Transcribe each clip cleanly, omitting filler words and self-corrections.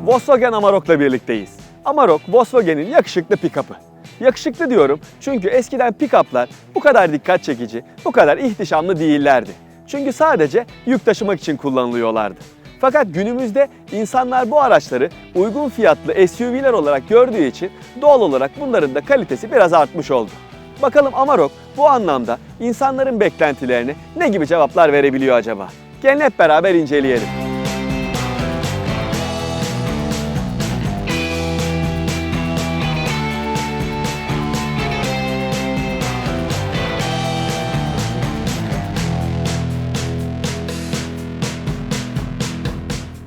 Volkswagen Amarok'la birlikteyiz. Amarok, Volkswagen'in yakışıklı pick-up'ı. Yakışıklı diyorum çünkü eskiden pick-up'lar bu kadar dikkat çekici, bu kadar ihtişamlı değillerdi. Çünkü sadece yük taşımak için kullanılıyorlardı. Fakat günümüzde insanlar bu araçları uygun fiyatlı SUV'ler olarak gördüğü için doğal olarak bunların da kalitesi biraz artmış oldu. Bakalım Amarok bu anlamda insanların beklentilerine ne gibi cevaplar verebiliyor acaba? Gelin hep beraber inceleyelim.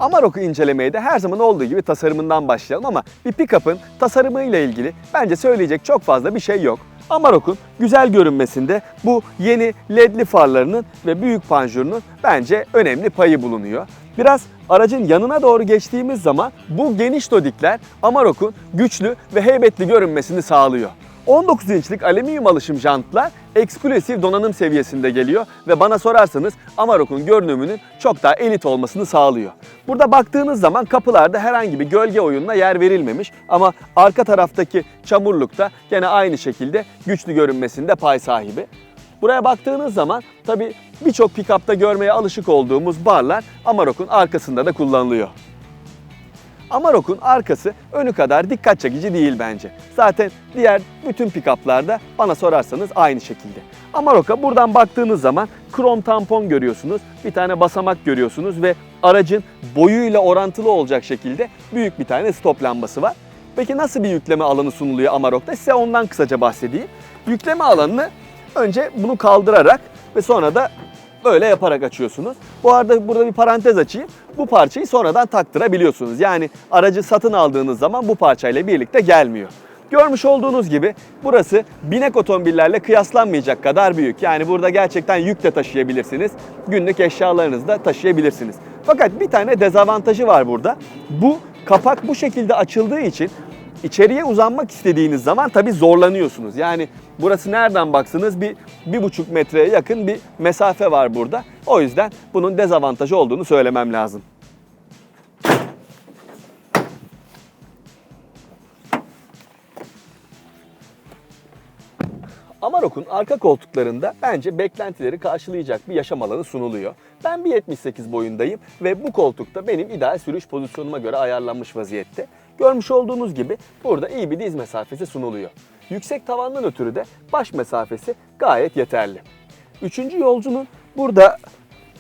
Amarok'u incelemeye de her zaman olduğu gibi tasarımından başlayalım ama bir pick-up'ın tasarımıyla ilgili bence söyleyecek çok fazla bir şey yok. Amarok'un güzel görünmesinde bu yeni ledli farlarının ve büyük panjurunun bence önemli payı bulunuyor. Biraz aracın yanına doğru geçtiğimiz zaman bu geniş dodikler Amarok'un güçlü ve heybetli görünmesini sağlıyor. 19 inçlik alüminyum alışım jantlar eksklusif donanım seviyesinde geliyor ve bana sorarsanız Amarok'un görünümünün çok daha elit olmasını sağlıyor. Burada baktığınız zaman kapılarda herhangi bir gölge oyununa yer verilmemiş ama arka taraftaki çamurlukta gene aynı şekilde güçlü görünmesinde pay sahibi. Buraya baktığınız zaman tabii birçok pick-up'ta görmeye alışık olduğumuz barlar Amarok'un arkasında da kullanılıyor. Amarok'un arkası önü kadar dikkat çekici değil bence. Zaten diğer bütün pick-up'larda bana sorarsanız aynı şekilde. Amarok'a buradan baktığınız zaman krom tampon görüyorsunuz, bir tane basamak görüyorsunuz ve aracın boyuyla orantılı olacak şekilde büyük bir tane stop lambası var. Peki nasıl bir yükleme alanı sunuluyor Amarok'ta? Size ondan kısaca bahsedeyim. Yükleme alanını önce bunu kaldırarak ve sonra da böyle yaparak açıyorsunuz. Bu arada burada bir parantez açayım. Bu parçayı sonradan taktırabiliyorsunuz. Yani aracı satın aldığınız zaman bu parçayla birlikte gelmiyor. Görmüş olduğunuz gibi burası binek otomobillerle kıyaslanmayacak kadar büyük. Yani burada gerçekten yük de taşıyabilirsiniz. Günlük eşyalarınızı da taşıyabilirsiniz. Fakat bir tane dezavantajı var burada. Bu kapak bu şekilde açıldığı için İçeriye uzanmak istediğiniz zaman tabii zorlanıyorsunuz. Yani burası nereden baksanız bir 1,5 metreye yakın bir mesafe var burada. O yüzden bunun dezavantajı olduğunu söylemem lazım. Amarok'un arka koltuklarında bence beklentileri karşılayacak bir yaşam alanı sunuluyor. Ben 1.78 boyundayım ve bu koltukta benim ideal sürüş pozisyonuma göre ayarlanmış vaziyette. Görmüş olduğunuz gibi burada iyi bir diz mesafesi sunuluyor. Yüksek tavandan ötürü de baş mesafesi gayet yeterli. Üçüncü yolcunun burada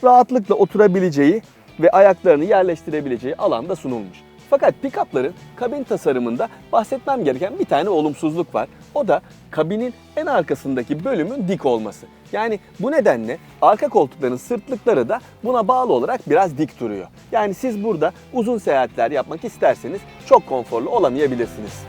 rahatlıkla oturabileceği ve ayaklarını yerleştirebileceği alanda sunulmuş. Fakat pick-up'ların kabin tasarımında bahsetmem gereken bir tane olumsuzluk var. O da kabinin en arkasındaki bölümün dik olması. Yani bu nedenle arka koltukların sırtlıkları da buna bağlı olarak biraz dik duruyor. Yani siz burada uzun seyahatler yapmak isterseniz çok konforlu olamayabilirsiniz.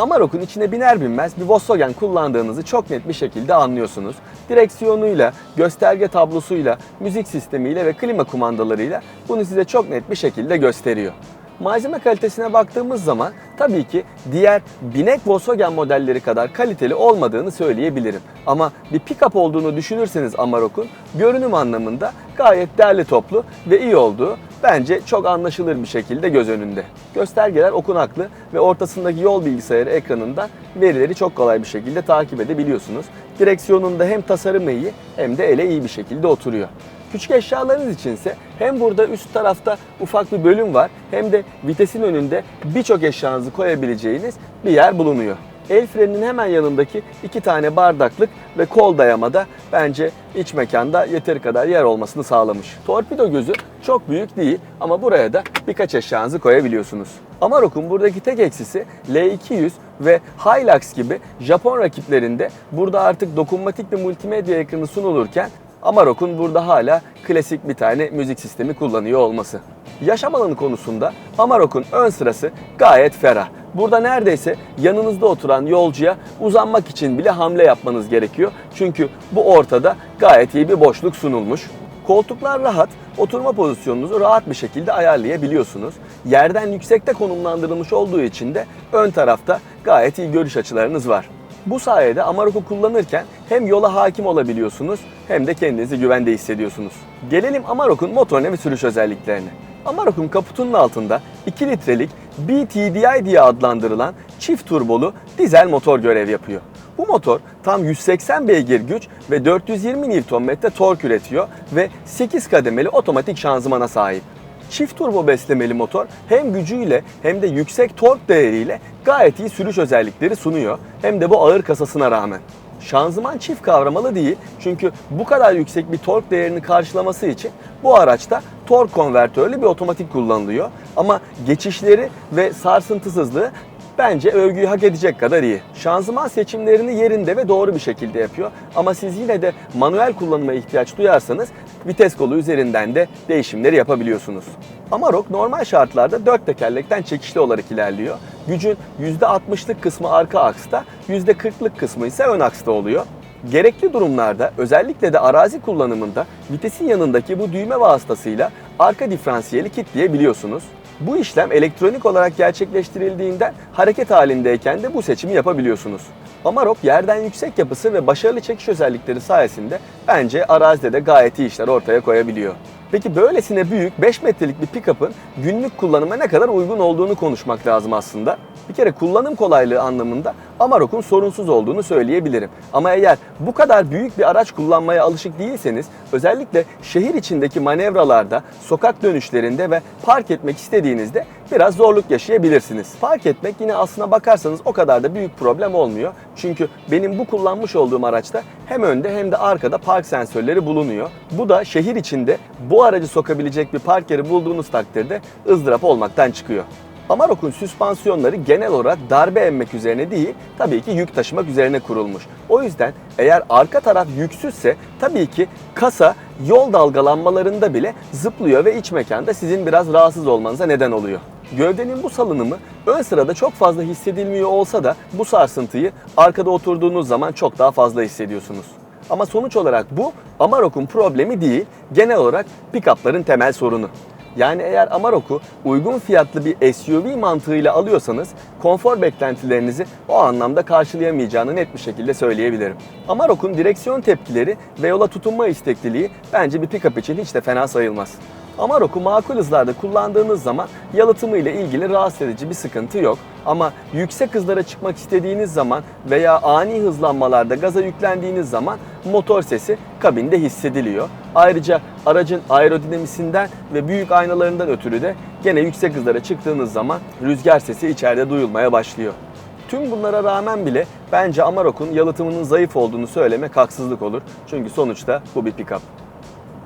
Amarok'un içine biner binmez bir Volkswagen kullandığınızı çok net bir şekilde anlıyorsunuz. Direksiyonuyla, gösterge tablosuyla, müzik sistemiyle ve klima kumandalarıyla bunu size çok net bir şekilde gösteriyor. Malzeme kalitesine baktığımız zaman tabii ki diğer binek Volkswagen modelleri kadar kaliteli olmadığını söyleyebilirim. Ama bir pick-up olduğunu düşünürseniz Amarok'un görünüm anlamında gayet derli toplu ve iyi olduğu bence çok anlaşılır bir şekilde göz önünde. Göstergeler okunaklı ve ortasındaki yol bilgisayarı ekranından verileri çok kolay bir şekilde takip edebiliyorsunuz. Direksiyonunda hem tasarımı iyi hem de ele iyi bir şekilde oturuyor. Küçük eşyalarınız içinse hem burada üst tarafta ufak bir bölüm var hem de vitesin önünde birçok eşyanızı koyabileceğiniz bir yer bulunuyor. El freninin hemen yanındaki 2 tane bardaklık ve kol dayamada bence iç mekanda yeteri kadar yer olmasını sağlamış. Torpido gözü çok büyük değil ama buraya da birkaç eşyanızı koyabiliyorsunuz. Amarok'un buradaki tek eksisi L200 ve Hilux gibi Japon rakiplerinde burada artık dokunmatik bir multimedya ekranı sunulurken Amarok'un burada hala klasik bir tane müzik sistemi kullanıyor olması. Yaşam alanı konusunda Amarok'un ön sırası gayet ferah. Burada neredeyse yanınızda oturan yolcuya uzanmak için bile hamle yapmanız gerekiyor. Çünkü bu ortada gayet iyi bir boşluk sunulmuş. Koltuklar rahat, oturma pozisyonunuzu rahat bir şekilde ayarlayabiliyorsunuz. Yerden yüksekte konumlandırılmış olduğu için de ön tarafta gayet iyi görüş açılarınız var. Bu sayede Amarok'u kullanırken hem yola hakim olabiliyorsunuz hem de kendinizi güvende hissediyorsunuz. Gelelim Amarok'un motorine ve sürüş özelliklerine. Amarok'un kaputunun altında 2 litrelik BTDI diye adlandırılan çift turbolu dizel motor görev yapıyor. Bu motor tam 180 beygir güç ve 420 Nm tork üretiyor ve 8 kademeli otomatik şanzımana sahip. Çift turbo beslemeli motor hem gücüyle hem de yüksek tork değeriyle gayet iyi sürüş özellikleri sunuyor, hem de bu ağır kasasına rağmen. Şanzıman çift kavramalı değil, çünkü bu kadar yüksek bir tork değerini karşılaması için bu araçta tork konvertörlü bir otomatik kullanılıyor. Ama geçişleri ve sarsıntısızlığı bence övgüyü hak edecek kadar iyi. Şanzıman seçimlerini yerinde ve doğru bir şekilde yapıyor. Ama siz yine de manuel kullanıma ihtiyaç duyarsanız vites kolu üzerinden de değişimleri yapabiliyorsunuz. Amarok normal şartlarda 4 tekerlekten çekişli olarak ilerliyor. Gücün %60'lık kısmı arka aksta, %40'lık kısmı ise ön aksta oluyor. Gerekli durumlarda, özellikle de arazi kullanımında vitesin yanındaki bu düğme vasıtasıyla arka diferansiyeli kilitleyebiliyorsunuz. Bu işlem elektronik olarak gerçekleştirildiğinden hareket halindeyken de bu seçimi yapabiliyorsunuz. Amarok yerden yüksek yapısı ve başarılı çekiş özellikleri sayesinde bence arazide de gayet iyi işler ortaya koyabiliyor. Peki böylesine büyük 5 metrelik bir pick-up'ın günlük kullanıma ne kadar uygun olduğunu konuşmak lazım aslında. Bir kere kullanım kolaylığı anlamında Amarok'un sorunsuz olduğunu söyleyebilirim. Ama eğer bu kadar büyük bir araç kullanmaya alışık değilseniz, özellikle şehir içindeki manevralarda, sokak dönüşlerinde ve park etmek istediğinizde biraz zorluk yaşayabilirsiniz. Park etmek yine aslına bakarsanız o kadar da büyük problem olmuyor. Çünkü benim bu kullanmış olduğum araçta hem önde hem de arkada park sensörleri bulunuyor. Bu da şehir içinde bu aracı sokabilecek bir park yeri bulduğunuz takdirde ızdırap olmaktan çıkıyor. Amarok'un süspansiyonları genel olarak darbe emmek üzerine değil, tabii ki yük taşımak üzerine kurulmuş. O yüzden eğer arka taraf yüksüzse tabii ki kasa yol dalgalanmalarında bile zıplıyor ve iç mekanda sizin biraz rahatsız olmanıza neden oluyor. Gövdenin bu salınımı ön sırada çok fazla hissedilmiyor olsa da bu sarsıntıyı arkada oturduğunuz zaman çok daha fazla hissediyorsunuz. Ama sonuç olarak bu Amarok'un problemi değil, genel olarak pick-up'ların temel sorunu. Yani eğer Amarok'u uygun fiyatlı bir SUV mantığıyla alıyorsanız konfor beklentilerinizi o anlamda karşılayamayacağını net bir şekilde söyleyebilirim. Amarok'un direksiyon tepkileri ve yola tutunma istekliliği bence bir pick-up için hiç de fena sayılmaz. Amarok'u makul hızlarda kullandığınız zaman yalıtımı ile ilgili rahatsız edici bir sıkıntı yok. Ama yüksek hızlara çıkmak istediğiniz zaman veya ani hızlanmalarda gaza yüklendiğiniz zaman motor sesi kabinde hissediliyor. Ayrıca aracın aerodinamisinden ve büyük aynalarından ötürü de gene yüksek hızlara çıktığınız zaman rüzgar sesi içeride duyulmaya başlıyor. Tüm bunlara rağmen bile bence Amarok'un yalıtımının zayıf olduğunu söylemek haksızlık olur. Çünkü sonuçta bu bir pick-up.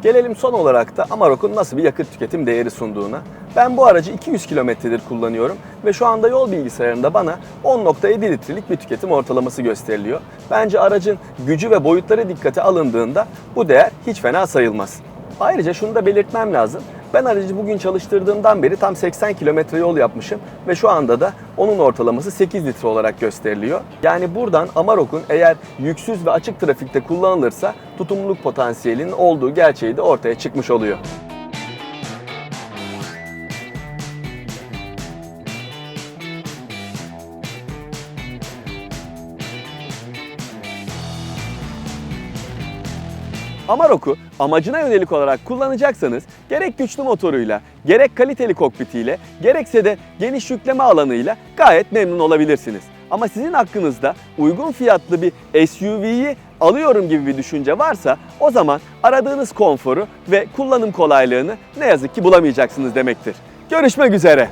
Gelelim son olarak da Amarok'un nasıl bir yakıt tüketim değeri sunduğuna. Ben bu aracı 200 kilometredir kullanıyorum ve şu anda yol bilgisayarında bana 10.7 litrelik bir tüketim ortalaması gösteriliyor. Bence aracın gücü ve boyutları dikkate alındığında bu değer hiç fena sayılmaz. Ayrıca şunu da belirtmem lazım. Ben aracı bugün çalıştırdığımdan beri tam 80 kilometre yol yapmışım ve şu anda da onun ortalaması 8 litre olarak gösteriliyor. Yani buradan Amarok'un eğer yüksüz ve açık trafikte kullanılırsa tutumluluk potansiyelinin olduğu gerçeği de ortaya çıkmış oluyor. Amarok'u amacına yönelik olarak kullanacaksanız gerek güçlü motoruyla, gerek kaliteli kokpitiyle, gerekse de geniş yükleme alanıyla gayet memnun olabilirsiniz. Ama sizin hakkınızda uygun fiyatlı bir SUV'yi alıyorum gibi bir düşünce varsa o zaman aradığınız konforu ve kullanım kolaylığını ne yazık ki bulamayacaksınız demektir. Görüşmek üzere.